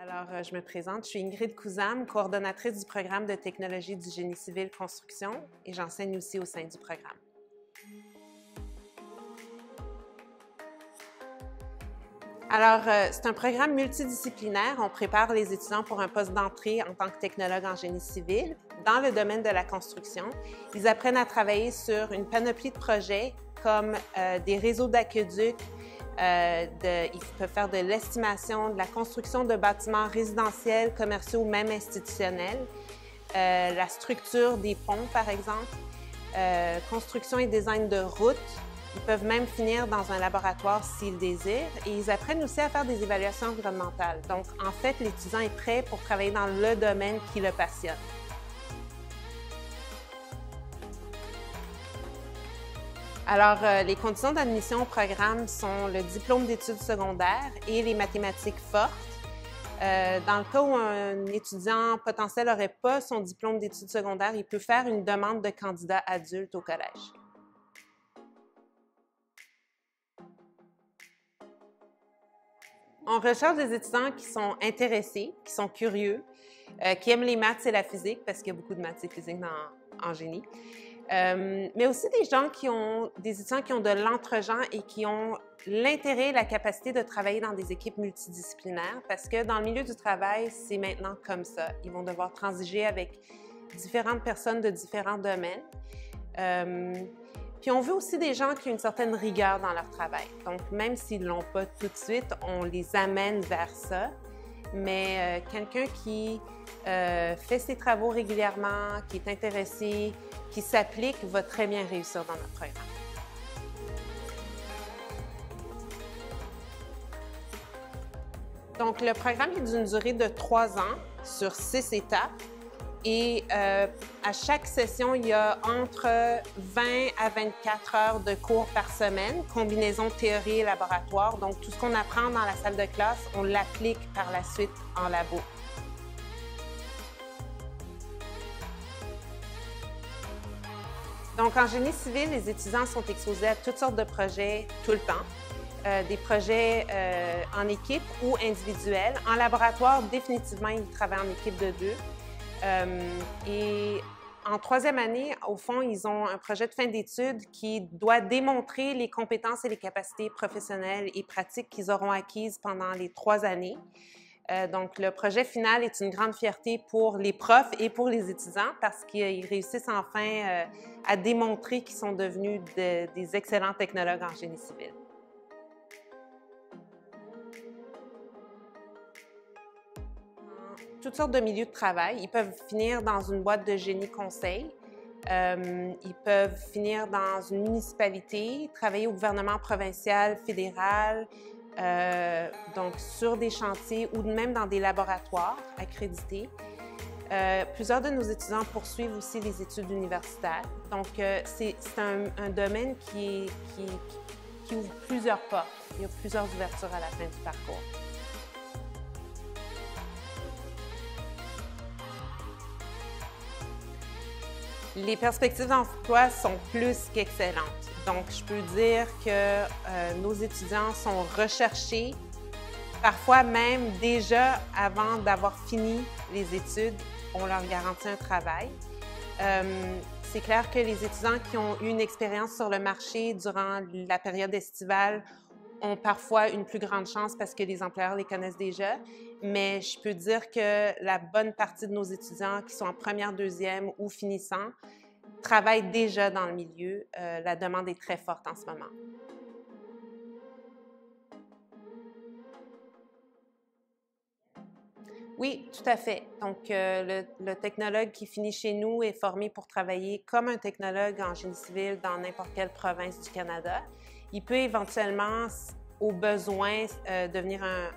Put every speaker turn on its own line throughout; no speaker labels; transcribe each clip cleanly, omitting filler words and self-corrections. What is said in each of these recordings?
Alors, je me présente, je suis Ingrid Couzam, coordonnatrice du programme de technologie du génie civil construction et j'enseigne aussi au sein du programme. Alors, c'est un programme multidisciplinaire. On prépare les étudiants pour un poste d'entrée en tant que technologue en génie civil dans le domaine de la construction. Ils apprennent à travailler sur une panoplie de projets comme des réseaux d'aqueducs. Ils peuvent faire de l'estimation, de la construction de bâtiments résidentiels, commerciaux ou même institutionnels, la structure des ponts, par exemple, construction et design de routes. Ils peuvent même finir dans un laboratoire s'ils désirent et ils apprennent aussi à faire des évaluations environnementales. Donc, en fait, l'étudiant est prêt pour travailler dans le domaine qui le passionne. Alors, les conditions d'admission au programme sont le diplôme d'études secondaires et les mathématiques fortes. Dans le cas où un étudiant potentiel n'aurait pas son diplôme d'études secondaires, il peut faire une demande de candidat adulte au collège. On recherche des étudiants qui sont intéressés, qui sont curieux, qui aiment les maths et la physique, parce qu'il y a beaucoup de maths et physique en génie. Mais aussi des étudiants qui ont de l'entre-genre et qui ont l'intérêt et la capacité de travailler dans des équipes multidisciplinaires parce que dans le milieu du travail, c'est maintenant comme ça. Ils vont devoir transiger avec différentes personnes de différents domaines. Puis on veut aussi des gens qui ont une certaine rigueur dans leur travail. Donc, même s'ils ne l'ont pas tout de suite, on les amène vers ça. Mais quelqu'un qui fait ses travaux régulièrement, qui est intéressé, qui s'applique, va très bien réussir dans notre programme. Donc, le programme est d'une durée de 3 ans sur 6 étapes. Et à chaque session, il y a entre 20 à 24 heures de cours par semaine, combinaison théorie et laboratoire. Donc, tout ce qu'on apprend dans la salle de classe, on l'applique par la suite en labo. Donc, en génie civil, les étudiants sont exposés à toutes sortes de projets tout le temps. Des projets en équipe ou individuels. En laboratoire, définitivement, ils travaillent en équipe de 2. Et en 3e année, au fond, ils ont un projet de fin d'études qui doit démontrer les compétences et les capacités professionnelles et pratiques qu'ils auront acquises pendant les 3 années. Donc, le projet final est une grande fierté pour les profs et pour les étudiants parce qu'ils réussissent enfin à démontrer qu'ils sont devenus des excellents technologues en génie civil. Toutes sortes de milieux de travail. Ils peuvent finir dans une boîte de génie conseil. Ils peuvent finir dans une municipalité, travailler au gouvernement provincial, fédéral, donc sur des chantiers ou même dans des laboratoires accrédités. Plusieurs de nos étudiants poursuivent aussi les études universitaires. Donc, c'est un domaine qui ouvre plusieurs portes. Il y a plusieurs ouvertures à la fin du parcours. Les perspectives d'emploi sont plus qu'excellentes. Donc, je peux dire que nos étudiants sont recherchés, parfois même déjà avant d'avoir fini les études, on leur garantit un travail. C'est clair que les étudiants qui ont eu une expérience sur le marché durant la période estivale ont parfois une plus grande chance parce que les employeurs les connaissent déjà. Mais je peux dire que la bonne partie de nos étudiants qui sont en première, deuxième ou finissant travaillent déjà dans le milieu. La demande est très forte en ce moment. Oui, tout à fait. Donc, le technologue qui finit chez nous est formé pour travailler comme un technologue en génie civil dans n'importe quelle province du Canada. Il peut éventuellement, au besoin, devenir un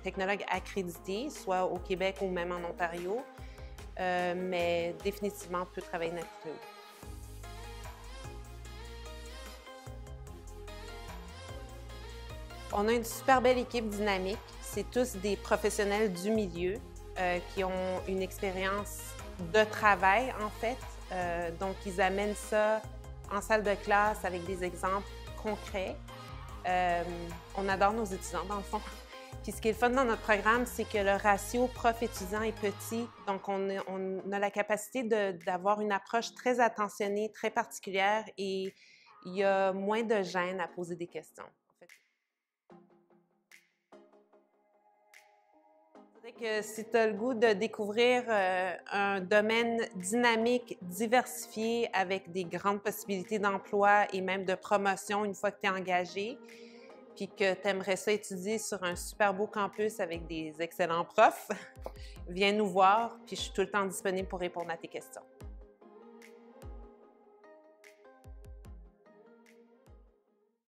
technologue accrédité, soit au Québec ou même en Ontario, mais définitivement peut travailler n'importe où. On a une super belle équipe dynamique. C'est tous des professionnels du milieu qui ont une expérience de travail, en fait. Donc, ils amènent ça en salle de classe avec des exemples concrets. On adore nos étudiants, dans le fond. Puis ce qui est le fun dans notre programme, c'est que le ratio prof-étudiant est petit, donc on a la capacité d'avoir une approche très attentionnée, très particulière, et il y a moins de gêne à poser des questions. Je dirais que si tu as le goût de découvrir un domaine dynamique, diversifié, avec des grandes possibilités d'emploi et même de promotion une fois que tu es engagé, puis que tu aimerais ça étudier sur un super beau campus avec des excellents profs, viens nous voir, puis je suis tout le temps disponible pour répondre à tes questions.